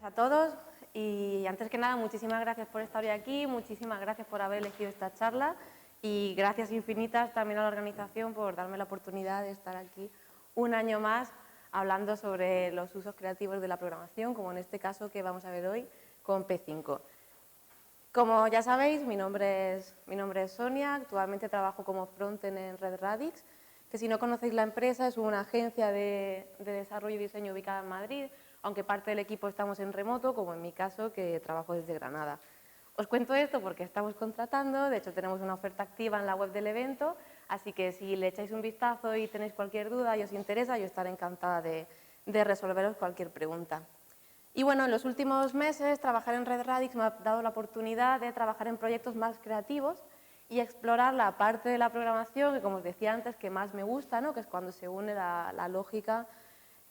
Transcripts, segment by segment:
a todos y antes que nada muchísimas gracias por estar hoy aquí, muchísimas gracias por haber elegido esta charla y gracias infinitas también a la organización por darme la oportunidad de estar aquí un año más hablando sobre los usos creativos de la programación, como en este caso que vamos a ver hoy con P5. Como ya sabéis, mi nombre es Sonia, actualmente trabajo como frontend en Red Radix, que si no conocéis la empresa es una agencia de desarrollo y diseño ubicada en Madrid, aunque parte del equipo estamos en remoto, como en mi caso, que trabajo desde Granada. Os cuento esto porque estamos contratando, de hecho tenemos una oferta activa en la web del evento, así que si le echáis un vistazo y tenéis cualquier duda y os interesa, yo estaré encantada de resolveros cualquier pregunta. Y bueno, en los últimos meses trabajar en Red Radix me ha dado la oportunidad de trabajar en proyectos más creativos y explorar la parte de la programación que, como os decía antes, que más me gusta, ¿no? Que es cuando se une la lógica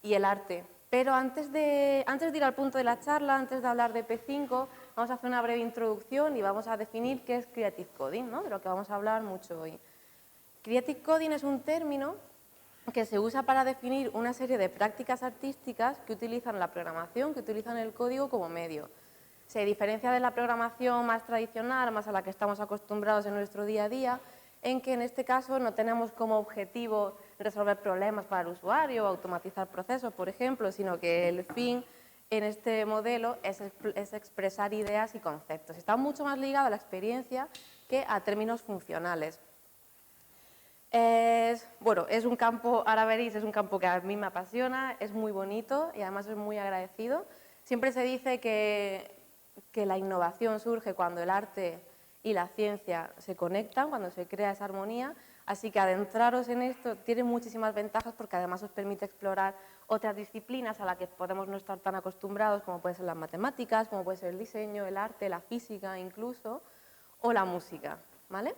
y el arte. Pero antes de ir al punto de la charla, antes de hablar de P5, vamos a hacer una breve introducción y vamos a definir qué es Creative Coding, ¿no? De lo que vamos a hablar mucho hoy. Creative Coding es un término que se usa para definir una serie de prácticas artísticas que utilizan la programación, que utilizan el código como medio. Se diferencia de la programación más tradicional, más a la que estamos acostumbrados en nuestro día a día, en que en este caso no tenemos como objetivo resolver problemas para el usuario o automatizar procesos, por ejemplo, sino que el fin en este modelo es expresar ideas y conceptos. Está mucho más ligado a la experiencia que a términos funcionales. Es un campo, ahora veréis, es un campo que a mí me apasiona, es muy bonito y además es muy agradecido. Siempre se dice que la innovación surge cuando el arte y la ciencia se conectan, cuando se crea esa armonía, así que adentraros en esto tiene muchísimas ventajas porque además os permite explorar otras disciplinas a las que podemos no estar tan acostumbrados, como pueden ser las matemáticas, como puede ser el diseño, el arte, la física incluso, o la música, ¿vale?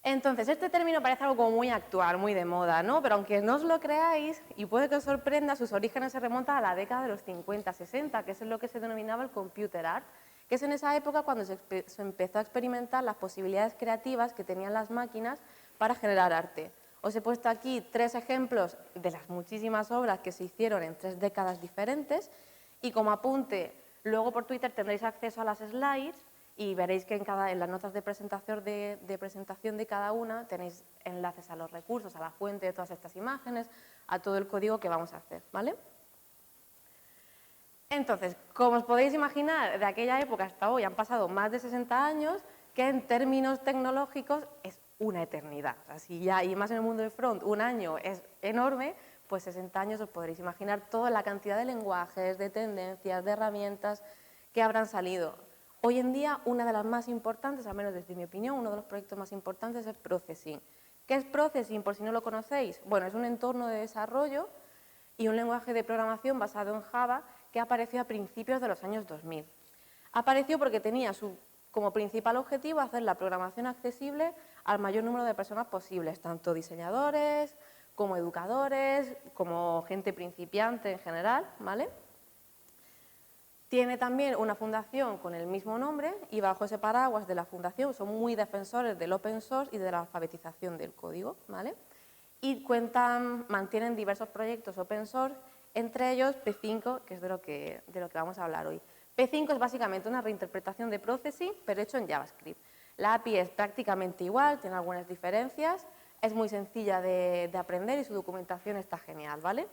Entonces, este término parece algo como muy actual, muy de moda, ¿no? Pero aunque no os lo creáis, y puede que os sorprenda, sus orígenes se remontan a la década de los 50, 60, que es lo que se denominaba el computer art, que es en esa época cuando se empezó a experimentar las posibilidades creativas que tenían las máquinas para generar arte. Os he puesto aquí 3 ejemplos de las muchísimas obras que se hicieron en 3 décadas diferentes y como apunte, luego por Twitter tendréis acceso a las slides y veréis que en las notas de presentación de cada una tenéis enlaces a los recursos, a la fuente de todas estas imágenes, a todo el código que vamos a hacer, ¿vale? Entonces, como os podéis imaginar, de aquella época hasta hoy han pasado más de 60 años, que en términos tecnológicos es una eternidad. O sea, si ya, y más en el mundo del front, un año es enorme, pues 60 años os podréis imaginar toda la cantidad de lenguajes, de tendencias, de herramientas que habrán salido. Hoy en día, una de las más importantes, al menos desde mi opinión, uno de los proyectos más importantes es Processing. ¿Qué es Processing, por si no lo conocéis? Bueno, es un entorno de desarrollo y un lenguaje de programación basado en Java que apareció a principios de los años 2000. Apareció porque tenía como principal objetivo hacer la programación accesible al mayor número de personas posibles, tanto diseñadores como educadores, como gente principiante en general, ¿vale? Tiene también una fundación con el mismo nombre y bajo ese paraguas de la fundación son muy defensores del open source y de la alfabetización del código, ¿vale? Y mantienen diversos proyectos open source, entre ellos P5, que es de lo que vamos a hablar hoy. P5 es básicamente una reinterpretación de Processing, pero hecho en JavaScript. La API es prácticamente igual, tiene algunas diferencias, es muy sencilla de aprender y su documentación está genial, ¿vale?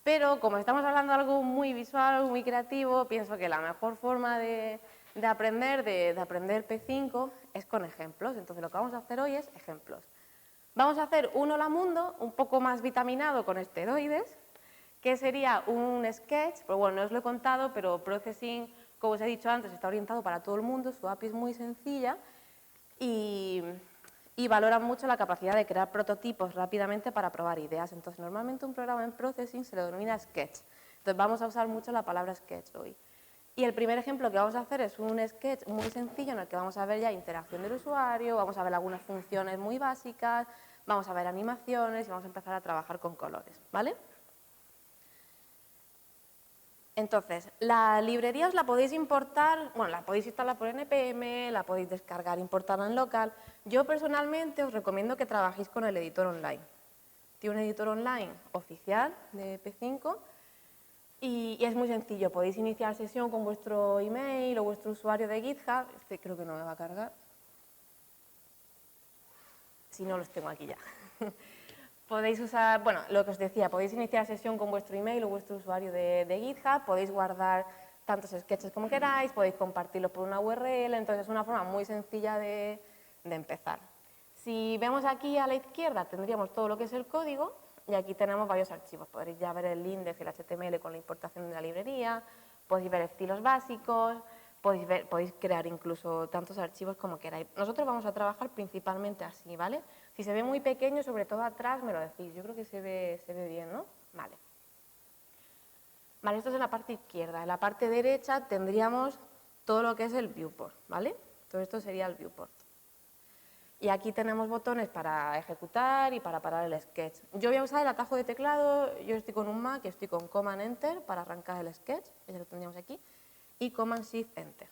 Pero como estamos hablando de algo muy visual, muy creativo, pienso que la mejor forma de aprender P5 es con ejemplos. Entonces lo que vamos a hacer hoy es ejemplos. Vamos a hacer un hola mundo un poco más vitaminado con esteroides, que sería un sketch, pero bueno, no os lo he contado, pero Processing, como os he dicho antes, está orientado para todo el mundo, su API es muy sencilla y valoran mucho la capacidad de crear prototipos rápidamente para probar ideas. Entonces, normalmente un programa en Processing se lo denomina sketch. Entonces, vamos a usar mucho la palabra sketch hoy. Y el primer ejemplo que vamos a hacer es un sketch muy sencillo en el que vamos a ver ya interacción del usuario, vamos a ver algunas funciones muy básicas, vamos a ver animaciones y vamos a empezar a trabajar con colores, ¿vale? Entonces, la librería os la podéis importar, bueno, la podéis instalar por NPM, la podéis descargar, importarla en local. Yo personalmente os recomiendo que trabajéis con el editor online. Tiene un editor online oficial de P5 Y es muy sencillo, podéis iniciar sesión con vuestro email o vuestro usuario de GitHub. Este creo que no me va a cargar. Si no, los tengo aquí ya. Podéis usar, bueno, lo que os decía, podéis iniciar sesión con vuestro email o vuestro usuario de GitHub, podéis guardar tantos sketches como queráis, podéis compartirlos por una URL, entonces es una forma muy sencilla de empezar. Si vemos aquí a la izquierda tendríamos todo lo que es el código y aquí tenemos varios archivos. Podréis ya ver el index y el HTML con la importación de la librería, podéis ver estilos básicos, podéis crear incluso tantos archivos como queráis. Nosotros vamos a trabajar principalmente así, ¿vale? Si se ve muy pequeño, sobre todo atrás, me lo decís. Yo creo que se ve bien, ¿no? Vale. Vale, esto es en la parte izquierda. En la parte derecha tendríamos todo lo que es el viewport, ¿vale? Todo esto sería el viewport. Y aquí tenemos botones para ejecutar y para parar el sketch. Yo voy a usar el atajo de teclado, yo estoy con un Mac, estoy con Command Enter para arrancar el sketch, ya lo tendríamos aquí, y Command Shift Enter.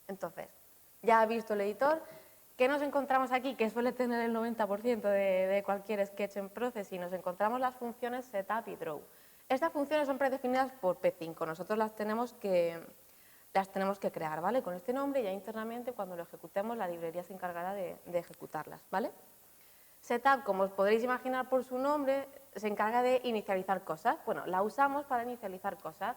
Entonces, ya ha visto el editor. ¿Qué nos encontramos aquí? Que suele tener el 90% de cualquier sketch en Process, y nos encontramos las funciones Setup y Draw. Estas funciones son predefinidas por P5, nosotros las tenemos que crear, ¿vale? Con este nombre, ya internamente cuando lo ejecutemos la librería se encargará de ejecutarlas, ¿vale? Setup, como os podréis imaginar por su nombre, se encarga de inicializar cosas. Bueno, la usamos para inicializar cosas,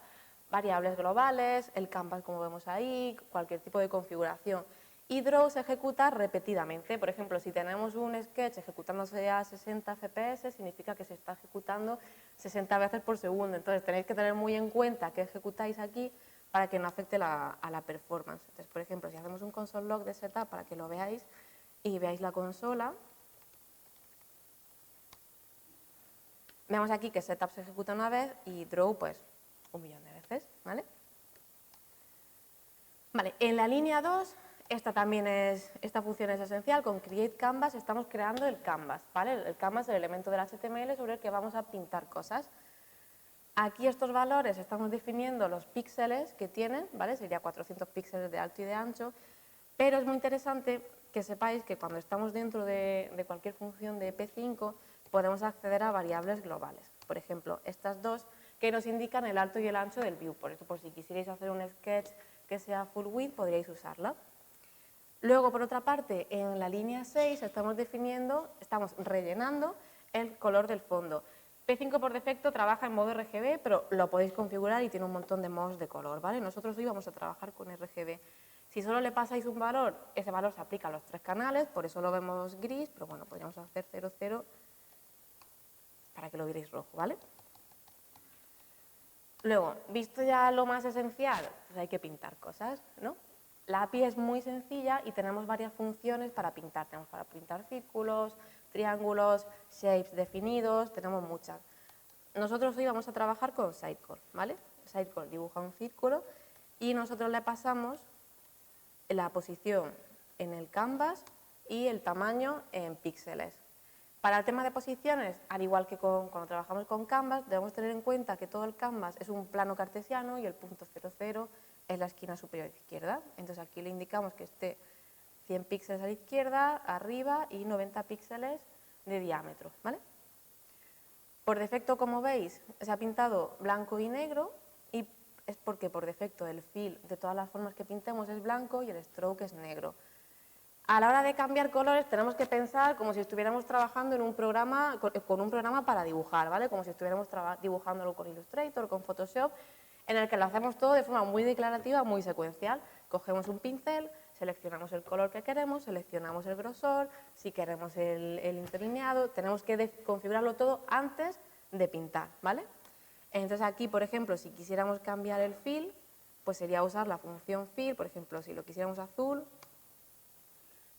variables globales, el canvas como vemos ahí, cualquier tipo de configuración. Y Draw se ejecuta repetidamente. Por ejemplo, si tenemos un sketch ejecutándose a 60 FPS, significa que se está ejecutando 60 veces por segundo. Entonces, tenéis que tener muy en cuenta qué ejecutáis aquí para que no afecte a la performance. Entonces, por ejemplo, si hacemos un console log de setup para que lo veáis y veáis la consola, vemos aquí que setup se ejecuta una vez y draw, pues, 1.000.000 de veces, ¿vale? Vale, en la línea 2, esta función es esencial. Con create canvas estamos creando el canvas, ¿vale? El canvas es el elemento del HTML sobre el que vamos a pintar cosas. Aquí estos valores estamos definiendo los píxeles que tienen, ¿vale? Sería 400 píxeles de alto y de ancho, pero es muy interesante que sepáis que cuando estamos dentro de cualquier función de P5 podemos acceder a variables globales. Por ejemplo, estas dos que nos indican el alto y el ancho del viewport. Por si quisierais hacer un sketch que sea full width, podríais usarla. Luego, por otra parte, en la línea 6 estamos rellenando el color del fondo. P5 por defecto trabaja en modo RGB, pero lo podéis configurar y tiene un montón de modos de color, ¿vale? Nosotros hoy vamos a trabajar con RGB. Si solo le pasáis un valor, ese valor se aplica a los 3 canales, por eso lo vemos gris, pero bueno, podríamos hacer 00 para que lo vierais rojo, ¿vale? Luego, visto ya lo más esencial, pues hay que pintar cosas, ¿no? La API es muy sencilla y tenemos varias funciones para pintar. Tenemos para pintar círculos, triángulos, shapes definidos, tenemos muchas. Nosotros hoy vamos a trabajar con Sidecore, ¿vale? Sidecore dibuja un círculo y nosotros le pasamos la posición en el canvas y el tamaño en píxeles. Para el tema de posiciones, al igual que cuando trabajamos con Canvas, debemos tener en cuenta que todo el Canvas es un plano cartesiano y el punto 00 es la esquina superior izquierda. Entonces aquí le indicamos que esté 100 píxeles a la izquierda, arriba y 90 píxeles de diámetro, ¿vale? Por defecto, como veis, se ha pintado blanco y negro y es porque por defecto el fill de todas las formas que pintemos es blanco y el stroke es negro. A la hora de cambiar colores tenemos que pensar como si estuviéramos trabajando en un programa, con un programa para dibujar, ¿vale? Como si estuviéramos dibujándolo con Illustrator, con Photoshop, en el que lo hacemos todo de forma muy declarativa, muy secuencial. Cogemos un pincel, seleccionamos el color que queremos, seleccionamos el grosor, si queremos el interlineado, tenemos que configurarlo todo antes de pintar, ¿vale? Entonces aquí, por ejemplo, si quisiéramos cambiar el fill, pues sería usar la función fill, por ejemplo, si lo quisiéramos azul,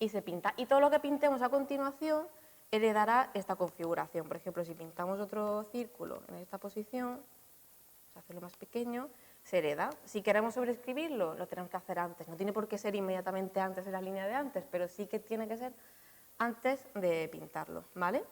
y se pinta. Y todo lo que pintemos a continuación heredará esta configuración. Por ejemplo, si pintamos otro círculo en esta posición, vamos a hacerlo más pequeño, se hereda. Si queremos sobreescribirlo, lo tenemos que hacer antes. No tiene por qué ser inmediatamente antes de la línea de antes, pero sí que tiene que ser antes de pintarlo, ¿vale?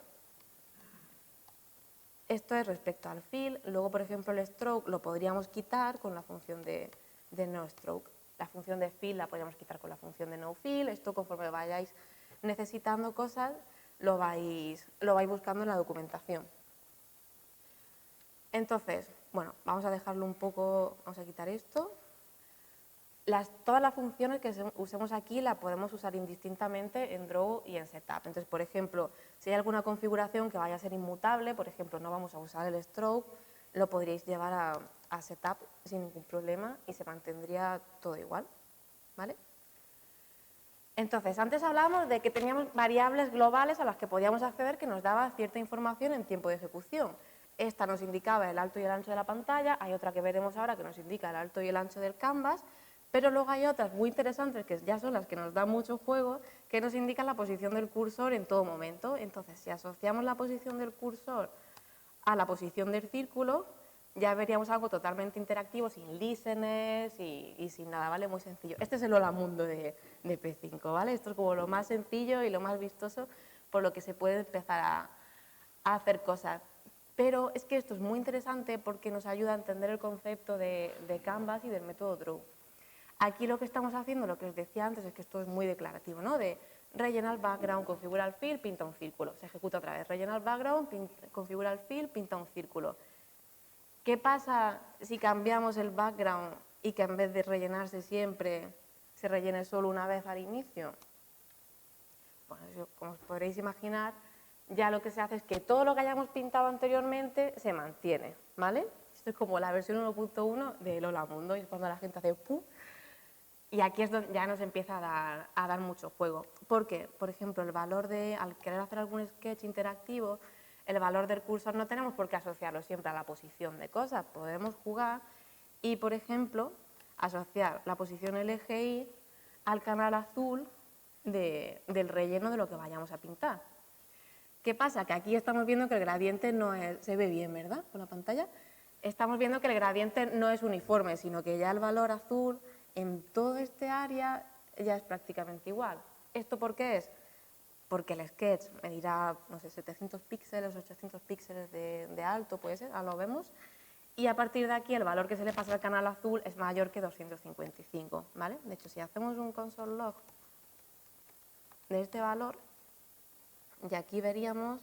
Esto es respecto al fill. Luego, por ejemplo, el stroke lo podríamos quitar con la función de no stroke. La función de fill la podríamos quitar con la función de no fill. Esto, conforme vayáis necesitando cosas, lo vais buscando en la documentación. Entonces, bueno, vamos a dejarlo un poco, vamos a quitar esto. Todas las funciones que usemos aquí las podemos usar indistintamente en Draw y en Setup. Entonces, por ejemplo, si hay alguna configuración que vaya a ser inmutable, por ejemplo, no vamos a usar el stroke, lo podríais llevar a Setup sin ningún problema y se mantendría todo igual, ¿vale? Entonces, antes hablábamos de que teníamos variables globales a las que podíamos acceder que nos daba cierta información en tiempo de ejecución. Esta nos indicaba el alto y el ancho de la pantalla, hay otra que veremos ahora que nos indica el alto y el ancho del canvas, pero luego hay otras muy interesantes que ya son las que nos dan mucho juego, que nos indican la posición del cursor en todo momento. Entonces, si asociamos la posición del cursor a la posición del círculo, ya veríamos algo totalmente interactivo, sin listeners y sin nada, ¿vale? Muy sencillo. Este es el Hola Mundo de P5, ¿vale? Esto es como lo más sencillo y lo más vistoso por lo que se puede empezar a hacer cosas. Pero es que esto es muy interesante porque nos ayuda a entender el concepto de Canvas y del método Draw. Aquí lo que estamos haciendo, lo que os decía antes, es que esto es muy declarativo, ¿no? De rellena el background, configura el fill, pinta un círculo. Se ejecuta otra vez, rellena el background, configura el fill, pinta un círculo. ¿Qué pasa si cambiamos el background y que en vez de rellenarse siempre, se rellene solo una vez al inicio? Bueno, como os podréis imaginar, ya lo que se hace es que todo lo que hayamos pintado anteriormente se mantiene, ¿vale? Esto es como la versión 1.1 del Hola Mundo, y es cuando la gente hace ¡pum! Y aquí es donde ya nos empieza a dar mucho juego. Porque, por ejemplo, el valor al querer hacer algún sketch interactivo, el valor del cursor no tenemos por qué asociarlo siempre a la posición de cosas. Podemos jugar y, por ejemplo, asociar la posición LGI al canal azul del relleno de lo que vayamos a pintar. ¿Qué pasa? Que aquí estamos viendo que el gradiente no es... Se ve bien, ¿verdad? Con la pantalla. Estamos viendo que el gradiente no es uniforme, sino que ya el valor azul en todo este área ya es prácticamente igual. ¿Esto por qué es? Porque el sketch medirá, no sé, 700 píxeles, 800 píxeles de alto, puede ser, ahora lo vemos. Y a partir de aquí el valor que se le pasa al canal azul es mayor que 255, ¿vale? De hecho, si hacemos un console log de este valor, y aquí veríamos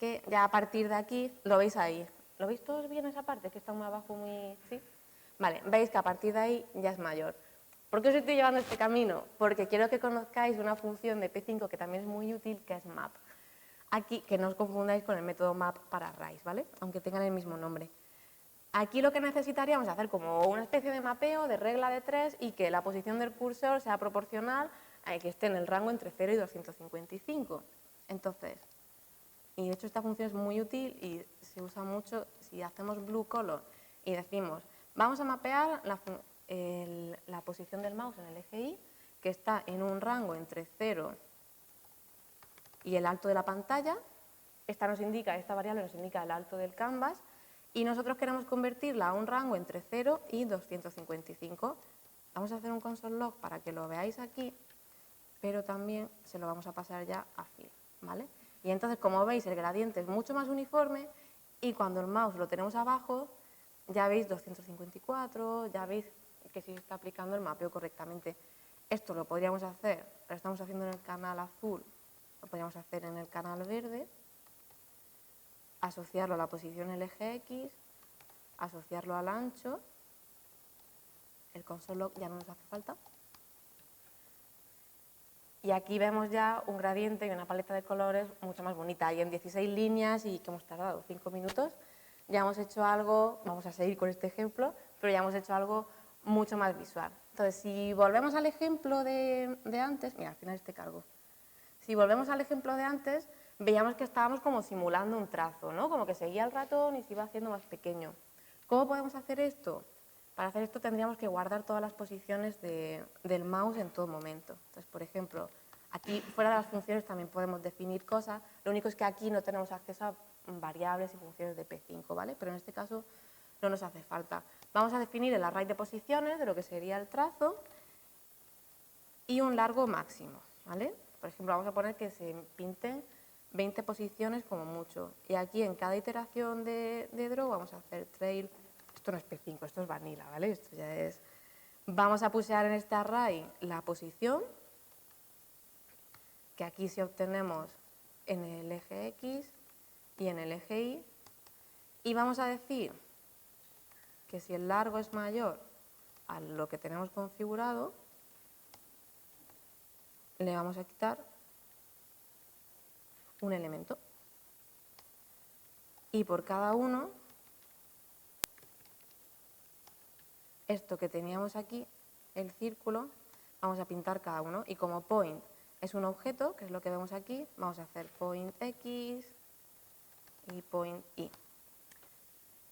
que ya a partir de aquí, lo veis ahí. ¿Lo veis todos bien esa parte? Que está muy abajo, muy... ¿Sí? Vale, veis que a partir de ahí ya es mayor. ¿Por qué os estoy llevando este camino? Porque quiero que conozcáis una función de P5 que también es muy útil, que es map. Aquí, que no os confundáis con el método map para Rise, ¿vale? Aunque tengan el mismo nombre. Aquí lo que necesitaríamos es hacer como una especie de mapeo de regla de 3 y que la posición del cursor sea proporcional a que esté en el rango entre 0 y 255. Entonces, y de hecho esta función es muy útil y se usa mucho si hacemos blue color y decimos, vamos a mapear la posición del mouse en el eje Y, que está en un rango entre 0 y el alto de la pantalla. Esta variable nos indica el alto del canvas y nosotros queremos convertirla a un rango entre 0 y 255. Vamos a hacer un console log para que lo veáis aquí, pero también se lo vamos a pasar ya a fill, ¿vale? Y entonces, como veis, el gradiente es mucho más uniforme y cuando el mouse lo tenemos abajo, ya veis 254, ya veis que sí se está aplicando el mapeo correctamente. Esto lo podríamos hacer, lo estamos haciendo en el canal azul, lo podríamos hacer en el canal verde, asociarlo a la posición del eje X, asociarlo al ancho, el console log ya no nos hace falta. Y aquí vemos ya un gradiente y una paleta de colores mucho más bonita. Y en 16 líneas y que hemos tardado 5 minutos, ya hemos hecho algo, vamos a seguir con este ejemplo, pero ya hemos hecho algo mucho más visual. Entonces, si volvemos al ejemplo de antes, mira, al final este cargo. Si volvemos al ejemplo de antes, veíamos que estábamos como simulando un trazo, ¿no? Como que seguía el ratón y se iba haciendo más pequeño. ¿Cómo podemos hacer esto? Para hacer esto tendríamos que guardar todas las posiciones del mouse en todo momento. Entonces, por ejemplo, aquí fuera de las funciones también podemos definir cosas, lo único es que aquí no tenemos acceso a variables y funciones de P5, ¿vale? Pero en este caso no nos hace falta. Vamos a definir el array de posiciones de lo que sería el trazo y un largo máximo, ¿vale? Por ejemplo, vamos a poner que se pinten 20 posiciones como mucho. Y aquí en cada iteración de draw vamos a hacer trail. Esto no es P5, esto es vanilla, ¿vale? Esto ya es... Vamos a pusear en este array la posición, que aquí sí obtenemos en el eje X y en el eje Y. Y vamos a decir que si el largo es mayor a lo que tenemos configurado, le vamos a quitar un elemento. Y por cada uno, esto que teníamos aquí, el círculo, vamos a pintar cada uno. Y como point es un objeto, que es lo que vemos aquí, vamos a hacer point X y point Y.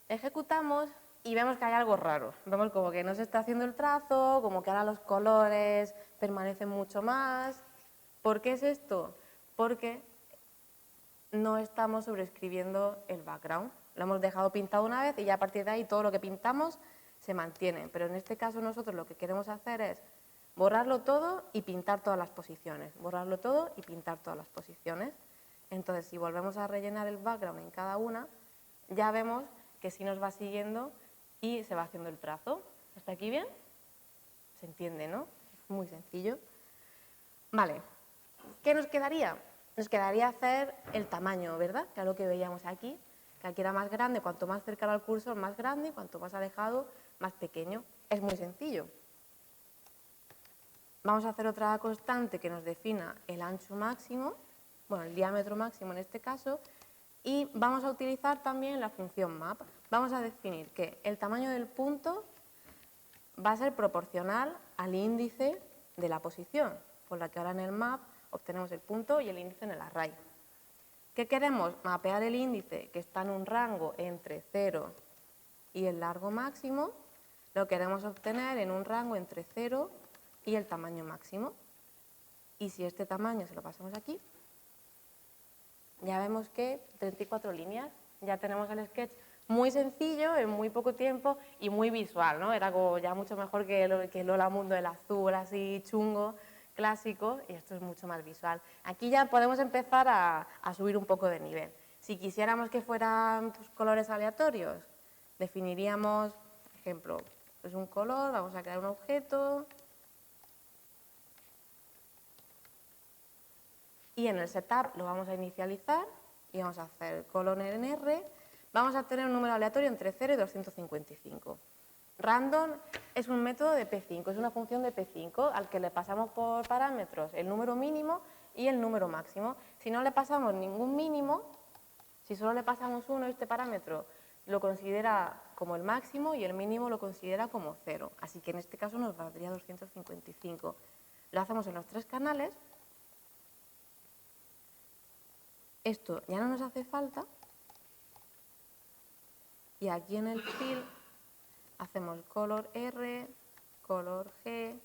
Ejecutamos y vemos que hay algo raro. Vemos como que no se está haciendo el trazo, como que ahora los colores permanecen mucho más. ¿Por qué es esto? Porque no estamos sobreescribiendo el background. Lo hemos dejado pintado una vez y ya a partir de ahí todo lo que pintamos se mantiene. Pero en este caso nosotros lo que queremos hacer es borrarlo todo y pintar todas las posiciones. Borrarlo todo y pintar todas las posiciones. Entonces, si volvemos a rellenar el background en cada una, ya vemos que sí nos va siguiendo y se va haciendo el trazo. ¿Hasta aquí bien? Se entiende, ¿no? Es muy sencillo. Vale, ¿qué nos quedaría? Nos quedaría hacer el tamaño, ¿verdad? Que es lo que veíamos aquí, que aquí era más grande, cuanto más cercano al cursor, más grande, y cuanto más alejado, más pequeño. Es muy sencillo. Vamos a hacer otra constante que nos defina el ancho máximo, bueno, el diámetro máximo en este caso, y vamos a utilizar también la función map. Vamos a definir que el tamaño del punto va a ser proporcional al índice de la posición, por la que ahora en el map obtenemos el punto y el índice en el array. ¿Qué queremos? Mapear el índice que está en un rango entre 0 y el largo máximo, lo queremos obtener en un rango entre 0 y el tamaño máximo. Y si este tamaño se lo pasamos aquí, ya vemos que 34 líneas, ya tenemos el sketch muy sencillo, en muy poco tiempo y muy visual, ¿no? Era como ya mucho mejor que el Hola Mundo del azul, así chungo, clásico, y esto es mucho más visual. Aquí ya podemos empezar a subir un poco de nivel. Si quisiéramos que fueran pues, colores aleatorios, definiríamos, por ejemplo, pues un color, vamos a crear un objeto, y en el setup lo vamos a inicializar y vamos a hacer color en R. Vamos a tener un número aleatorio entre 0 y 255. Random es un método de P5, es una función de P5 al que le pasamos por parámetros el número mínimo y el número máximo. Si no le pasamos ningún mínimo, si solo le pasamos uno, este parámetro lo considera como el máximo y el mínimo lo considera como 0. Así que en este caso nos valdría 255. Lo hacemos en los tres canales. Esto ya no nos hace falta y aquí en el fill hacemos color R, color G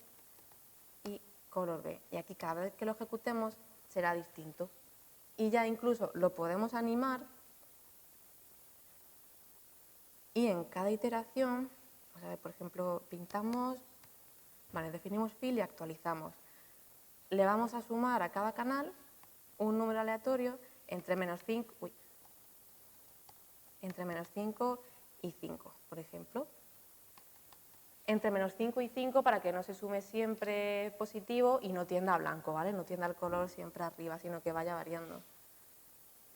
y color B. Y aquí cada vez que lo ejecutemos será distinto. Y ya incluso lo podemos animar y en cada iteración, pues a ver, por ejemplo, pintamos, vale, definimos fill y actualizamos. Le vamos a sumar a cada canal un número aleatorio entre -5 y 5, por ejemplo. Entre -5 y 5 para que no se sume siempre positivo y no tienda a blanco, ¿vale? No tienda el color siempre arriba, sino que vaya variando.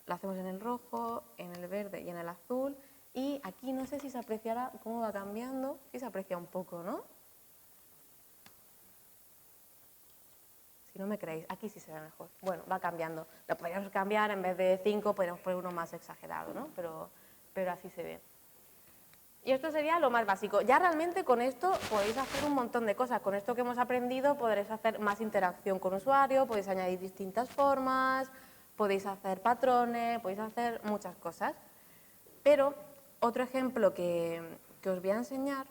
Lo hacemos en el rojo, en el verde y en el azul. Y aquí no sé si se apreciará cómo va cambiando. Sí se aprecia un poco, ¿no? Si no me creéis, aquí sí se ve mejor. Bueno, va cambiando. Lo podríamos cambiar, en vez de 5, podríamos poner uno más exagerado, ¿no? Pero así se ve. Y esto sería lo más básico. Ya realmente con esto podéis hacer un montón de cosas. Con esto que hemos aprendido podréis hacer más interacción con usuario, podéis añadir distintas formas, podéis hacer patrones, podéis hacer muchas cosas. Pero otro ejemplo que os voy a enseñar,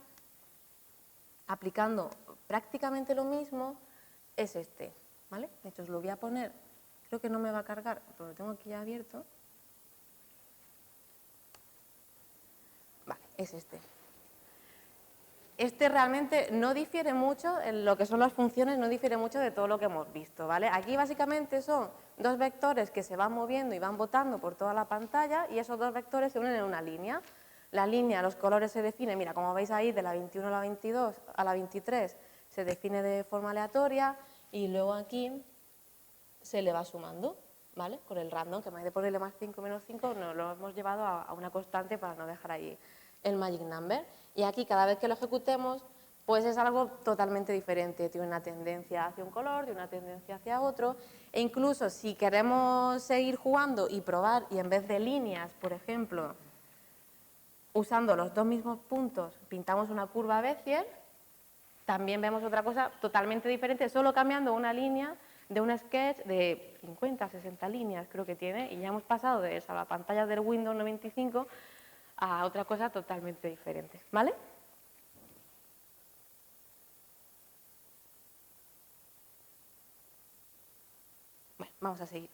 aplicando prácticamente lo mismo, es este. ¿Vale? De hecho, os lo voy a poner, creo que no me va a cargar, pero lo tengo aquí ya abierto. Vale, es este. Este realmente no difiere mucho, en lo que son las funciones, no difiere mucho de todo lo que hemos visto, ¿vale? Aquí básicamente son dos vectores que se van moviendo y van botando por toda la pantalla y esos dos vectores se unen en una línea. La línea, los colores se definen, mira, como veis ahí, de la 21 a la 22 a la 23 se define de forma aleatoria y luego aquí se le va sumando. ¿vale? Con el random, que en vez de ponerle más 5 menos 5, nos lo hemos llevado a una constante para no dejar ahí el magic number. Y aquí, cada vez que lo ejecutemos, pues es algo totalmente diferente. Tiene una tendencia hacia un color, tiene una tendencia hacia otro. E incluso si queremos seguir jugando y probar, y en vez de líneas, por ejemplo, usando los dos mismos puntos, pintamos una curva Bézier, también vemos otra cosa totalmente diferente, solo cambiando una línea de un sketch de 50, 60 líneas, creo que tiene, y ya hemos pasado de esa, la pantalla del Windows 95 a otra cosa totalmente diferente, ¿vale? Bueno, vamos a seguir.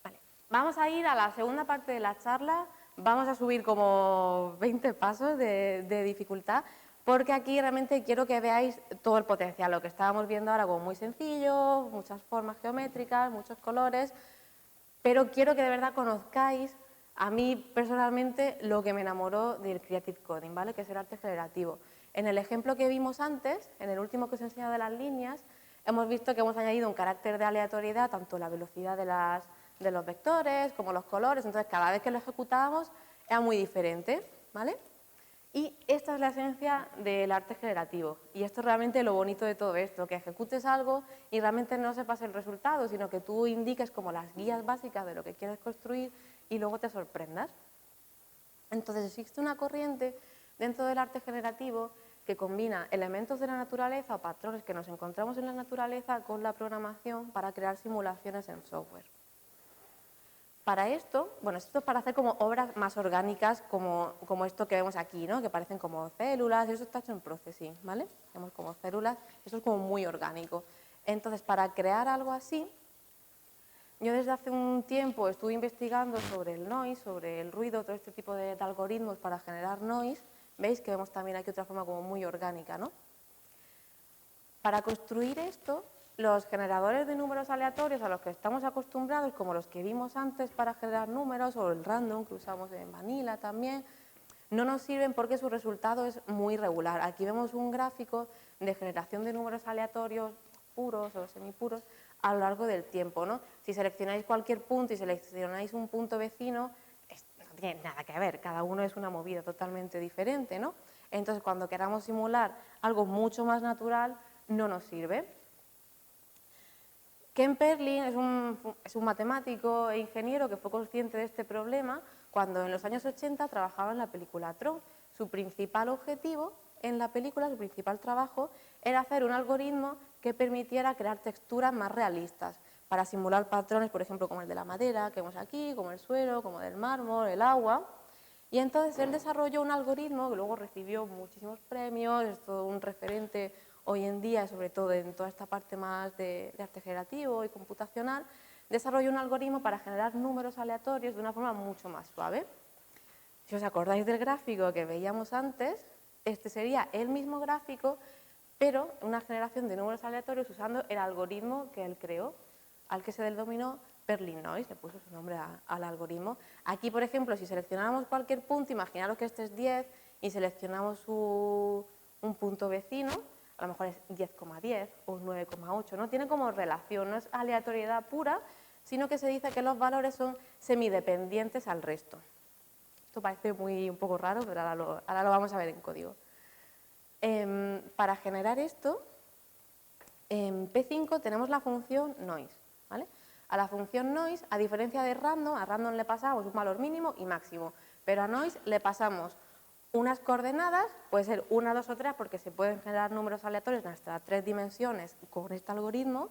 Vale. Vamos a ir a la segunda parte de la charla, vamos a subir como 20 pasos de dificultad, porque aquí realmente quiero que veáis todo el potencial, lo que estábamos viendo ahora como muy sencillo, muchas formas geométricas, muchos colores, pero quiero que de verdad conozcáis a mí personalmente lo que me enamoró del Creative Coding, ¿vale? Que es el arte generativo. En el ejemplo que vimos antes, en el último que os he enseñado de las líneas, hemos visto que hemos añadido un carácter de aleatoriedad, tanto la velocidad de los vectores como los colores, entonces cada vez que lo ejecutábamos era muy diferente, ¿vale? Y esta es la esencia del arte generativo. Y esto es realmente lo bonito de todo esto, que ejecutes algo y realmente no sepas el resultado, sino que tú indiques como las guías básicas de lo que quieres construir y luego te sorprendas. Entonces existe una corriente dentro del arte generativo que combina elementos de la naturaleza o patrones que nos encontramos en la naturaleza con la programación para crear simulaciones en software. Para esto, bueno, esto es para hacer como obras más orgánicas como esto que vemos aquí, ¿no? Que parecen como células, y eso está hecho en processing, ¿vale? Vemos como células, eso es como muy orgánico. Entonces, para crear algo así, yo desde hace un tiempo estuve investigando sobre el noise, sobre el ruido, todo este tipo de algoritmos para generar noise. Veis que vemos también aquí otra forma como muy orgánica, ¿no? Para construir esto, los generadores de números aleatorios a los que estamos acostumbrados, como los que vimos antes para generar números, o el random que usamos en Vanilla también, no nos sirven porque su resultado es muy regular. Aquí vemos un gráfico de generación de números aleatorios puros o semipuros a lo largo del tiempo, ¿no? Si seleccionáis cualquier punto y seleccionáis un punto vecino, no tiene nada que ver, cada uno es una movida totalmente diferente, ¿no? Entonces, cuando queramos simular algo mucho más natural, no nos sirve. Ken Perlin es un matemático e ingeniero que fue consciente de este problema cuando en los años 80 trabajaba en la película Tron. Su principal objetivo en la película, su principal trabajo, era hacer un algoritmo que permitiera crear texturas más realistas para simular patrones, por ejemplo, como el de la madera que vemos aquí, como el suelo, como del mármol, el agua. Y entonces él desarrolló un algoritmo que luego recibió muchísimos premios, es todo un referente hoy en día, sobre todo en toda esta parte más de arte generativo y computacional, desarrolló un algoritmo para generar números aleatorios de una forma mucho más suave. Si os acordáis del gráfico que veíamos antes, este sería el mismo gráfico, pero una generación de números aleatorios usando el algoritmo que él creó, al que se denominó Perlin Noise, le puso su nombre al algoritmo. Aquí, por ejemplo, si seleccionáramos cualquier punto, imaginaros que este es 10 y seleccionamos un punto vecino, a lo mejor es 10,10 o 9,8, no tiene como relación, no es aleatoriedad pura, sino que se dice que los valores son semidependientes al resto. Esto parece un poco raro, pero ahora lo vamos a ver en código. Para generar esto, en P5 tenemos la función noise, ¿vale? A la función noise, a diferencia de random, a random le pasamos un valor mínimo y máximo, pero a noise le pasamos unas coordenadas, puede ser 1, 2 o 3, porque se pueden generar números aleatorios en hasta 3 dimensiones con este algoritmo.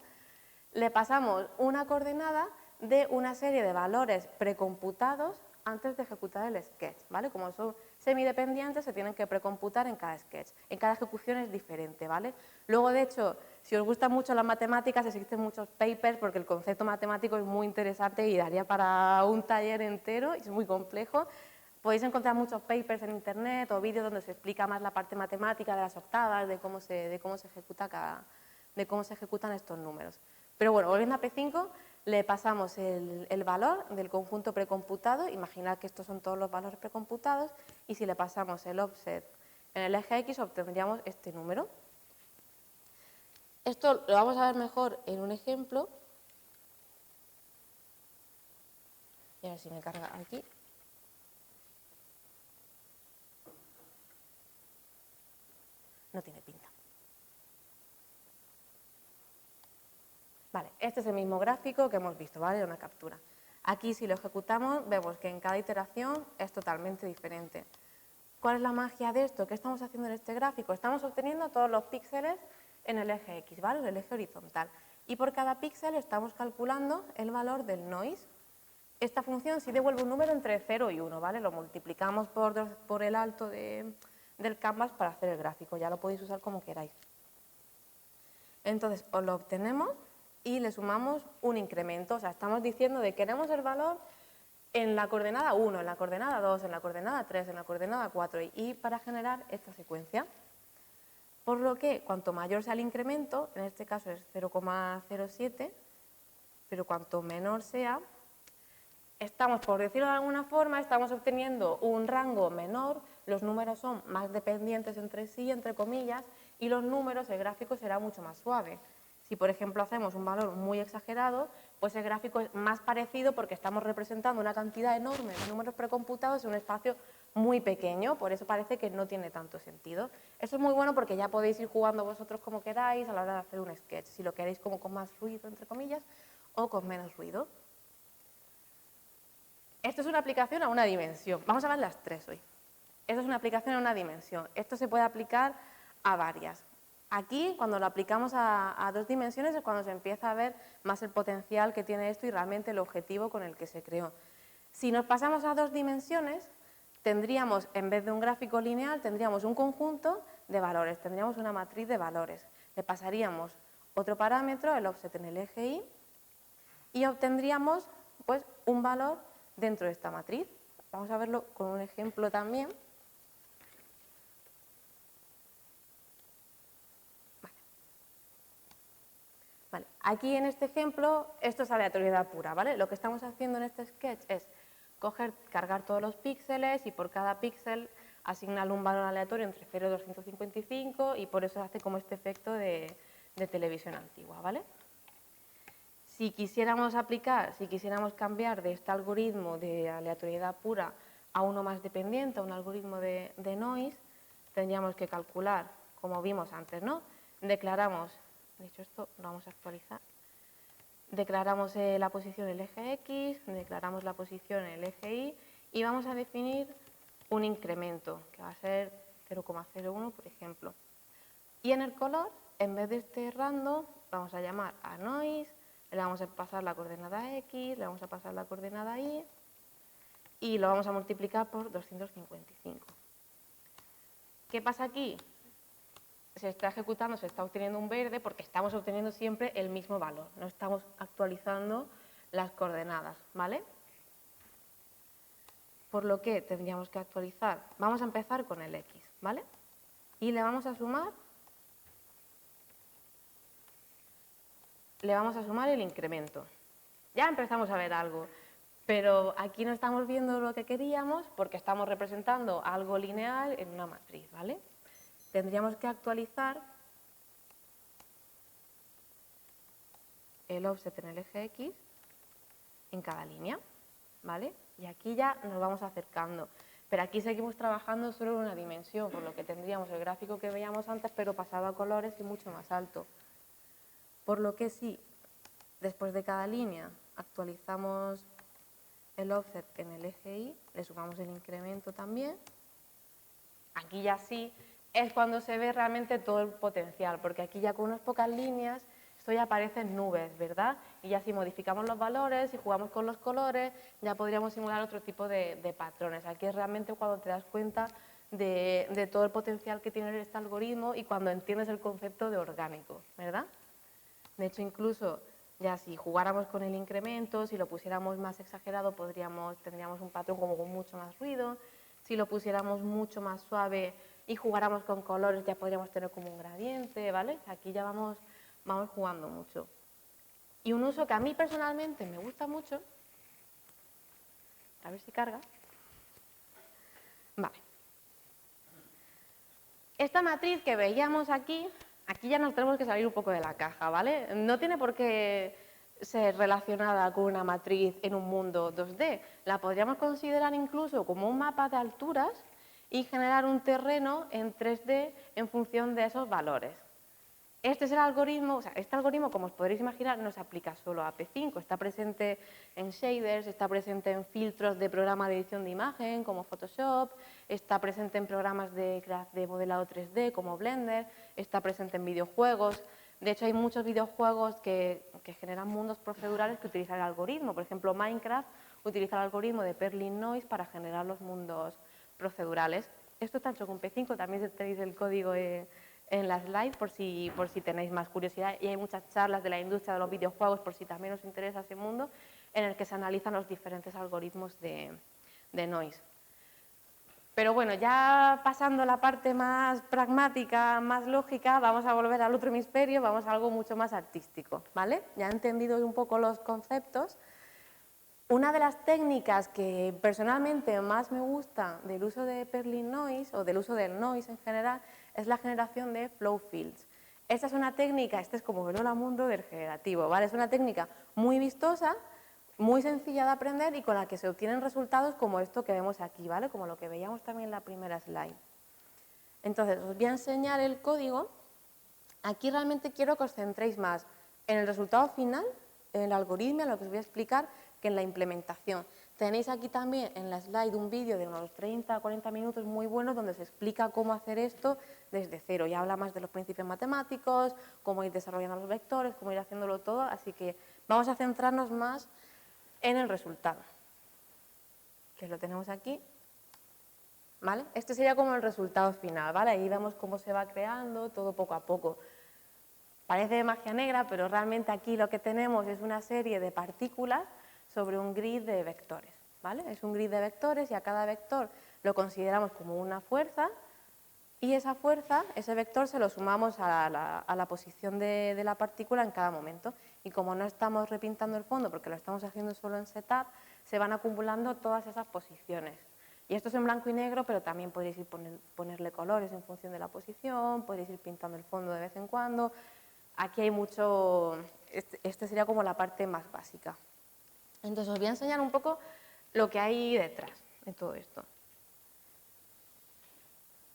Le pasamos una coordenada de una serie de valores precomputados antes de ejecutar el sketch, ¿vale? Como son semidependientes, se tienen que precomputar en cada sketch. En cada ejecución es diferente, ¿vale? Luego, de hecho, si os gustan mucho las matemáticas, existen muchos papers porque el concepto matemático es muy interesante y daría para un taller entero, y es muy complejo. Podéis encontrar muchos papers en internet o vídeos donde se explica más la parte matemática de las octavas, de cómo se ejecutan estos números. Pero bueno, volviendo a P5, le pasamos el valor del conjunto precomputado, imaginad que estos son todos los valores precomputados, y si le pasamos el offset en el eje X obtendríamos este número. Esto lo vamos a ver mejor en un ejemplo. Y a ver si me carga aquí. No tiene pinta. Vale, este es el mismo gráfico que hemos visto, ¿vale? Una captura. Aquí si lo ejecutamos vemos que en cada iteración es totalmente diferente. ¿Cuál es la magia de esto? ¿Qué estamos haciendo en este gráfico? Estamos obteniendo todos los píxeles en el eje X, ¿vale? En el eje horizontal. Y por cada píxel estamos calculando el valor del noise. Esta función sí devuelve un número entre 0 y 1, ¿vale? Lo multiplicamos por el alto del canvas para hacer el gráfico. Ya lo podéis usar como queráis. Entonces, os lo obtenemos y le sumamos un incremento. O sea, estamos diciendo que queremos el valor en la coordenada 1, en la coordenada 2, en la coordenada 3, en la coordenada 4 y para generar esta secuencia. Por lo que cuanto mayor sea el incremento, en este caso es 0,07, pero cuanto menor sea, estamos, por decirlo de alguna forma, estamos obteniendo un rango menor, los números son más dependientes entre sí, entre comillas, y los números, el gráfico será mucho más suave. Si, por ejemplo, hacemos un valor muy exagerado, pues el gráfico es más parecido porque estamos representando una cantidad enorme de números precomputados en un espacio muy pequeño, por eso parece que no tiene tanto sentido. Eso es muy bueno porque ya podéis ir jugando vosotros como queráis a la hora de hacer un sketch, si lo queréis como con más ruido, entre comillas, o con menos ruido. Esto es una aplicación a una dimensión. Vamos a ver las tres hoy. Esto es una aplicación a una dimensión. Esto se puede aplicar a varias. Aquí, cuando lo aplicamos a 2 dimensiones, es cuando se empieza a ver más el potencial que tiene esto y realmente el objetivo con el que se creó. Si nos pasamos a 2 dimensiones, tendríamos, en vez de un gráfico lineal, tendríamos un conjunto de valores, tendríamos una matriz de valores. Le pasaríamos otro parámetro, el offset en el eje Y, y obtendríamos pues, un valor dentro de esta matriz. Vamos a verlo con un ejemplo también. Vale. Aquí en este ejemplo, esto es aleatoriedad pura, ¿vale? Lo que estamos haciendo en este sketch es cargar todos los píxeles y por cada píxel asignarle un valor aleatorio entre 0 y 255 y por eso hace como este efecto de televisión antigua, ¿vale? Si quisiéramos cambiar de este algoritmo de aleatoriedad pura a uno más dependiente, a un algoritmo de noise, tendríamos que calcular, como vimos antes, ¿no? Declaramos, de hecho esto lo vamos a actualizar, declaramos la posición en el eje X, declaramos la posición en el eje Y y vamos a definir un incremento, que va a ser 0,01, por ejemplo. Y en el color, en vez de este random, vamos a llamar a noise, le vamos a pasar la coordenada X, le vamos a pasar la coordenada Y y lo vamos a multiplicar por 255. ¿Qué pasa aquí? Se está ejecutando, se está obteniendo un verde porque estamos obteniendo siempre el mismo valor, no estamos actualizando las coordenadas, ¿vale? Por lo que tendríamos que actualizar, vamos a empezar con el X, ¿vale? Y le vamos a sumar el incremento. Ya empezamos a ver algo, pero aquí no estamos viendo lo que queríamos porque estamos representando algo lineal en una matriz, ¿vale? Tendríamos que actualizar el offset en el eje X en cada línea, ¿vale? Y aquí ya nos vamos acercando. Pero aquí seguimos trabajando solo en una dimensión, por lo que tendríamos el gráfico que veíamos antes, pero pasado a colores y mucho más alto. Por lo que si después de cada línea actualizamos el offset en el eje Y, le sumamos el incremento también, aquí ya sí es cuando se ve realmente todo el potencial, porque aquí ya con unas pocas líneas esto ya aparece en nubes, ¿verdad? Y ya si modificamos los valores, si jugamos con los colores, ya podríamos simular otro tipo de patrones. Aquí es realmente cuando te das cuenta de todo el potencial que tiene este algoritmo y cuando entiendes el concepto de orgánico, ¿verdad? De hecho, incluso ya si jugáramos con el incremento, si lo pusiéramos más exagerado, tendríamos un patrón como con mucho más ruido. Si lo pusiéramos mucho más suave y jugáramos con colores, ya podríamos tener como un gradiente, ¿vale? Aquí ya vamos jugando mucho. Y un uso que a mí personalmente me gusta mucho, a ver si carga. Vale. Esta matriz que veíamos aquí aquí ya nos tenemos que salir un poco de la caja, ¿vale? No tiene por qué ser relacionada con una matriz en un mundo 2D. La podríamos considerar incluso como un mapa de alturas y generar un terreno en 3D en función de esos valores. Este es el algoritmo, o sea, este algoritmo, como os podréis imaginar, no se aplica solo a P5, está presente en shaders, está presente en filtros de programa de edición de imagen como Photoshop, está presente en programas de modelado 3D como Blender, está presente en videojuegos. De hecho, hay muchos videojuegos que generan mundos procedurales que utilizan el algoritmo. Por ejemplo, Minecraft utiliza el algoritmo de Perlin Noise para generar los mundos procedurales. Esto está hecho con P5, también tenéis el código en la slide por si tenéis más curiosidad, y hay muchas charlas de la industria de los videojuegos por si también os interesa ese mundo, en el que se analizan los diferentes algoritmos de noise. Pero bueno, ya pasando a la parte más pragmática, más lógica, vamos a volver al otro hemisferio, vamos a algo mucho más artístico, ¿vale? Ya he entendido un poco los conceptos. Una de las técnicas que personalmente más me gusta del uso de Perlin Noise o del uso del noise en general es la generación de flow fields. Esta es una técnica, este es como el hola mundo del generativo, ¿vale? Es una técnica muy vistosa, muy sencilla de aprender y con la que se obtienen resultados como esto que vemos aquí, ¿vale? Como lo que veíamos también en la primera slide. Entonces, os voy a enseñar el código. Aquí realmente quiero que os centréis más en el resultado final, en el algoritmo, en lo que os voy a explicar, que en la implementación. Tenéis aquí también en la slide un vídeo de unos 30 a 40 minutos muy bueno donde se explica cómo hacer esto desde cero y habla más de los principios matemáticos, cómo ir desarrollando los vectores, cómo ir haciéndolo todo, así que vamos a centrarnos más en el resultado, que lo tenemos aquí. ¿Vale? Este sería como el resultado final, ¿vale? Ahí vemos cómo se va creando todo poco a poco. Parece de magia negra, pero realmente aquí lo que tenemos es una serie de partículas sobre un grid de vectores, ¿vale? Es un grid de vectores y a cada vector lo consideramos como una fuerza y esa fuerza, ese vector, se lo sumamos a la posición de la partícula en cada momento. Y como no estamos repintando el fondo porque lo estamos haciendo solo en setup, se van acumulando todas esas posiciones. Y esto es en blanco y negro, pero también podéis ir ponerle colores en función de la posición, podéis ir pintando el fondo de vez en cuando. Aquí hay mucho, este sería como la parte más básica. Entonces os voy a enseñar un poco lo que hay detrás de todo esto.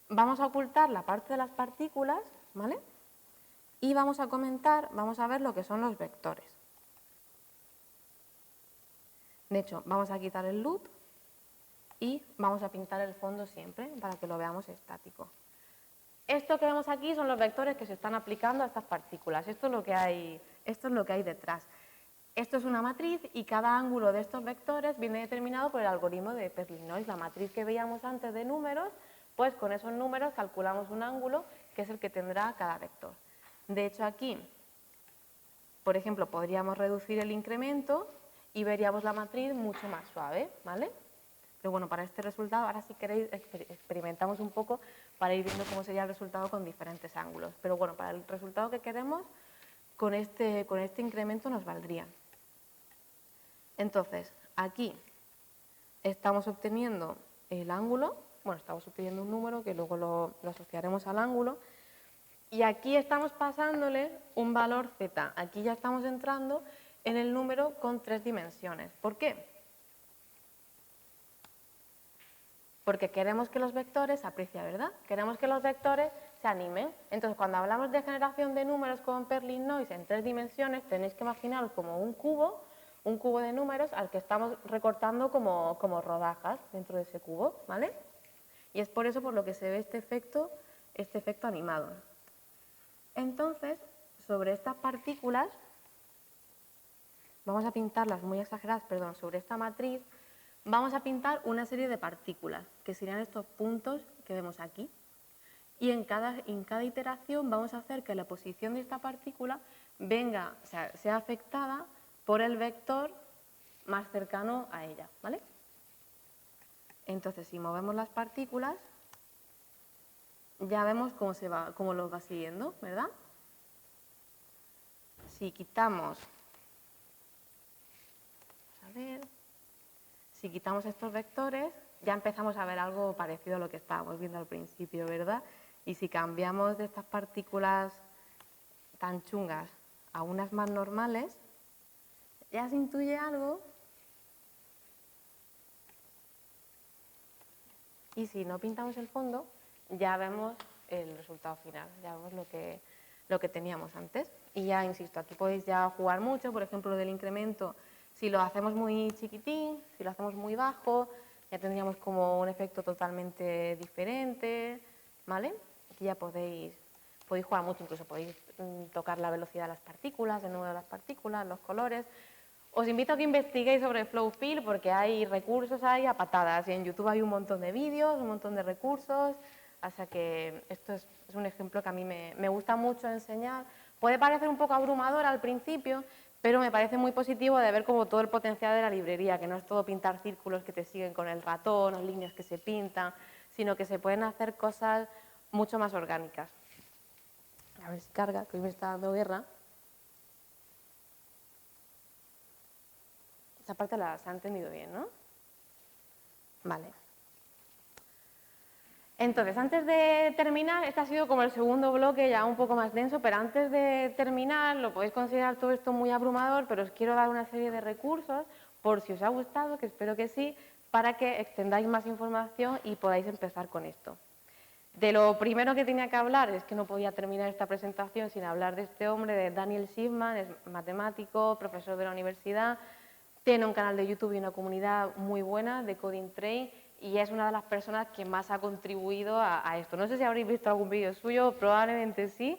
Vamos a ocultar la parte de las partículas, ¿vale? Y vamos a ver lo que son los vectores. De hecho, vamos a quitar el loop y vamos a pintar el fondo siempre para que lo veamos estático. Esto que vemos aquí son los vectores que se están aplicando a estas partículas. Esto es lo que hay detrás. Esto es una matriz y cada ángulo de estos vectores viene determinado por el algoritmo de Perlin Noise. La matriz que veíamos antes de números, pues con esos números calculamos un ángulo que es el que tendrá cada vector. De hecho aquí, por ejemplo, podríamos reducir el incremento y veríamos la matriz mucho más suave, ¿vale? Pero bueno, para este resultado, ahora si queréis experimentamos un poco para ir viendo cómo sería el resultado con diferentes ángulos. Pero bueno, para el resultado que queremos, con este incremento nos valdría. Entonces, aquí estamos obteniendo el ángulo, bueno, estamos obteniendo un número que luego lo asociaremos al ángulo, y aquí estamos pasándole un valor z. Aquí ya estamos entrando en el número con 3 dimensiones. ¿Por qué? Porque queremos que los vectores, aprecia, ¿verdad? Queremos que los vectores se animen. Entonces, cuando hablamos de generación de números con Perlin Noise en 3 dimensiones, tenéis que imaginaros como un cubo de números al que estamos recortando como rodajas dentro de ese cubo, ¿vale? Y es por eso por lo que se ve este efecto animado. Entonces, sobre estas partículas, vamos a pintarlas muy exageradas, perdón, sobre esta matriz, vamos a pintar una serie de partículas, que serían estos puntos que vemos aquí. Y en cada iteración vamos a hacer que la posición de esta partícula sea afectada por el vector más cercano a ella, ¿vale? Entonces, si movemos las partículas, ya vemos cómo los va siguiendo, ¿verdad? Si quitamos, si quitamos estos vectores, ya empezamos a ver algo parecido a lo que estábamos viendo al principio, ¿verdad? Y si cambiamos de estas partículas tan chungas a unas más normales, ya se intuye algo. Y si no pintamos el fondo, ya vemos el resultado final, ya vemos lo que teníamos antes. Y ya, insisto, aquí podéis ya jugar mucho, por ejemplo, lo del incremento, si lo hacemos muy chiquitín, si lo hacemos muy bajo, ya tendríamos como un efecto totalmente diferente, ¿vale? Aquí ya podéis jugar mucho, incluso podéis tocar la velocidad de las partículas, el número de las partículas, los colores. Os invito a que investiguéis sobre Flowfill porque hay recursos ahí a patadas y en YouTube hay un montón de vídeos, un montón de recursos, o sea que esto es un ejemplo que a mí me gusta mucho enseñar. Puede parecer un poco abrumador al principio, pero me parece muy positivo de ver como todo el potencial de la librería, que no es todo pintar círculos que te siguen con el ratón o líneas que se pintan, sino que se pueden hacer cosas mucho más orgánicas. A ver si carga, que hoy me está dando guerra. Esa parte se ha entendido bien, ¿no? Vale. Entonces, antes de terminar, este ha sido como el segundo bloque, ya un poco más denso, pero antes de terminar, lo podéis considerar todo esto muy abrumador, pero os quiero dar una serie de recursos, por si os ha gustado, que espero que sí, para que extendáis más información y podáis empezar con esto. De lo primero que tenía que hablar, es que no podía terminar esta presentación sin hablar de este hombre, de Daniel Schiffman, es matemático, profesor de la universidad, tiene un canal de YouTube y una comunidad muy buena de Coding Train y es una de las personas que más ha contribuido a esto. No sé si habréis visto algún vídeo suyo, probablemente sí,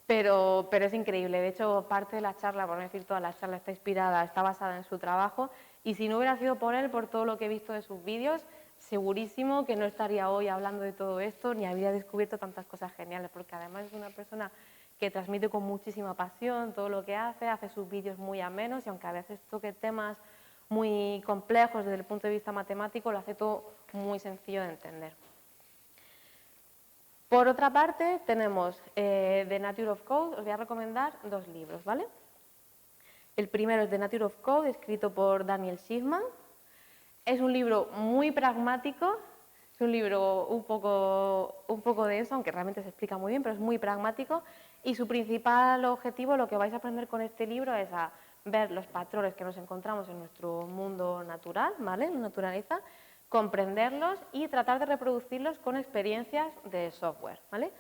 pero es increíble. De hecho, parte de la charla, por no decir toda la charla, está basada en su trabajo y si no hubiera sido por él, por todo lo que he visto de sus vídeos, segurísimo que no estaría hoy hablando de todo esto ni habría descubierto tantas cosas geniales, porque además es una persona que transmite con muchísima pasión todo lo que hace sus vídeos muy amenos y aunque a veces toque temas muy complejos desde el punto de vista matemático, lo hace todo muy sencillo de entender. Por otra parte, tenemos The Nature of Code, os voy a recomendar dos libros, ¿vale? El primero es The Nature of Code, escrito por Daniel Schiffman. Es un libro muy pragmático, es un libro un poco denso, aunque realmente se explica muy bien, pero es muy pragmático y su principal objetivo, lo que vais a aprender con este libro es a ver los patrones que nos encontramos en nuestro mundo natural, ¿vale? En la naturaleza, comprenderlos y tratar de reproducirlos con experiencias de software, ¿vale?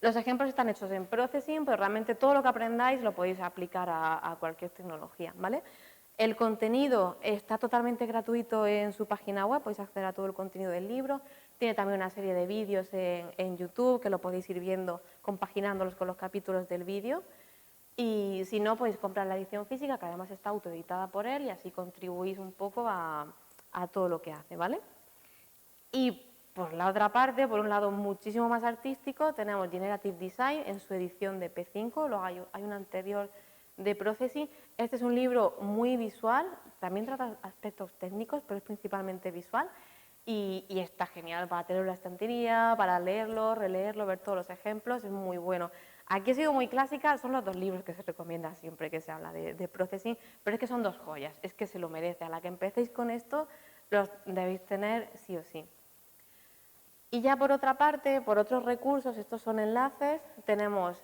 Los ejemplos están hechos en Processing, pero realmente todo lo que aprendáis lo podéis aplicar a cualquier tecnología, ¿vale? El contenido está totalmente gratuito en su página web, podéis acceder a todo el contenido del libro. Tiene también una serie de vídeos en YouTube que lo podéis ir viendo, compaginándolos con los capítulos del vídeo. Y si no, podéis comprar la edición física, que además está autoeditada por él, y así contribuís un poco a todo lo que hace, ¿vale? Y por la otra parte, por un lado muchísimo más artístico, tenemos Generative Design en su edición de P5, luego hay una anterior de Processing. Este es un libro muy visual, también trata aspectos técnicos, pero es principalmente visual y está genial para tenerlo en la estantería, para leerlo, releerlo, ver todos los ejemplos, es muy bueno. Aquí he sido muy clásica, son los dos libros que se recomiendan siempre que se habla de Processing, pero es que son dos joyas, es que se lo merece. A la que empecéis con esto, los debéis tener sí o sí. Y ya por otra parte, por otros recursos, estos son enlaces, tenemos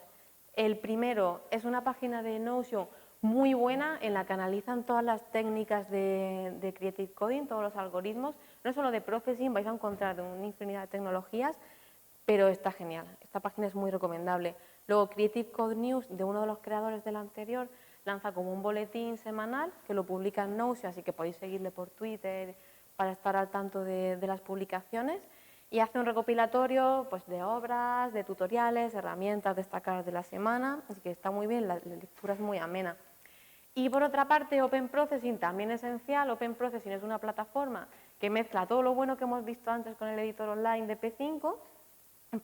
el primero, es una página de Notion muy buena en la que analizan todas las técnicas de Creative Coding, todos los algoritmos, no solo de Processing, vais a encontrar una infinidad de tecnologías, pero está genial, esta página es muy recomendable. Luego Creative Code News, de uno de los creadores del anterior, lanza como un boletín semanal que lo publica en Notion, así que podéis seguirle por Twitter para estar al tanto de las publicaciones. Y hace un recopilatorio pues, de obras, de tutoriales, herramientas destacadas de la semana, así que está muy bien, la lectura es muy amena. Y por otra parte, Open Processing también esencial. Open Processing es una plataforma que mezcla todo lo bueno que hemos visto antes con el editor online de P5,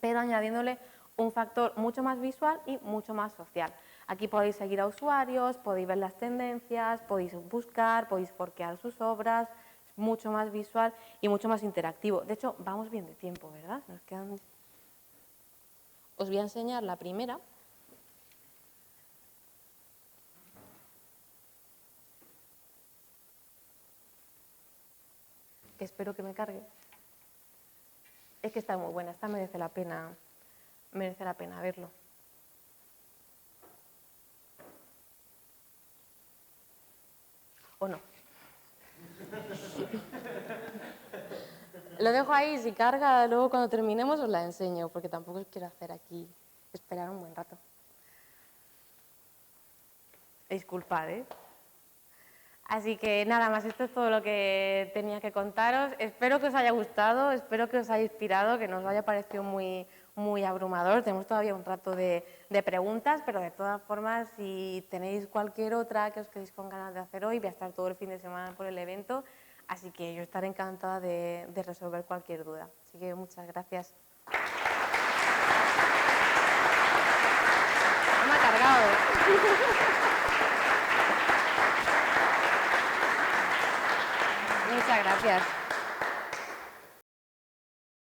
pero añadiéndole un factor mucho más visual y mucho más social. Aquí podéis seguir a usuarios, podéis ver las tendencias, podéis buscar, podéis forkear sus obras, mucho más visual y mucho más interactivo. De hecho, vamos bien de tiempo, ¿verdad? Nos quedan... Os voy a enseñar la primera. Que espero que me cargue. Es que está muy buena, esta merece la pena verlo. ¿O no? Lo dejo ahí, si carga, luego cuando terminemos os la enseño, porque tampoco os quiero hacer aquí esperar un buen rato. Disculpad, ¿eh? Así que nada más, esto es todo lo que tenía que contaros. Espero que os haya gustado, espero que os haya inspirado, que no os haya parecido muy abrumador. Tenemos todavía un rato de preguntas, pero de todas formas, si tenéis cualquier otra que os quedéis con ganas de hacer hoy, voy a estar todo el fin de semana por el evento, así que yo estaré encantada de resolver cualquier duda. Así que muchas gracias. No me ha cargado, ¿eh? Muchas gracias.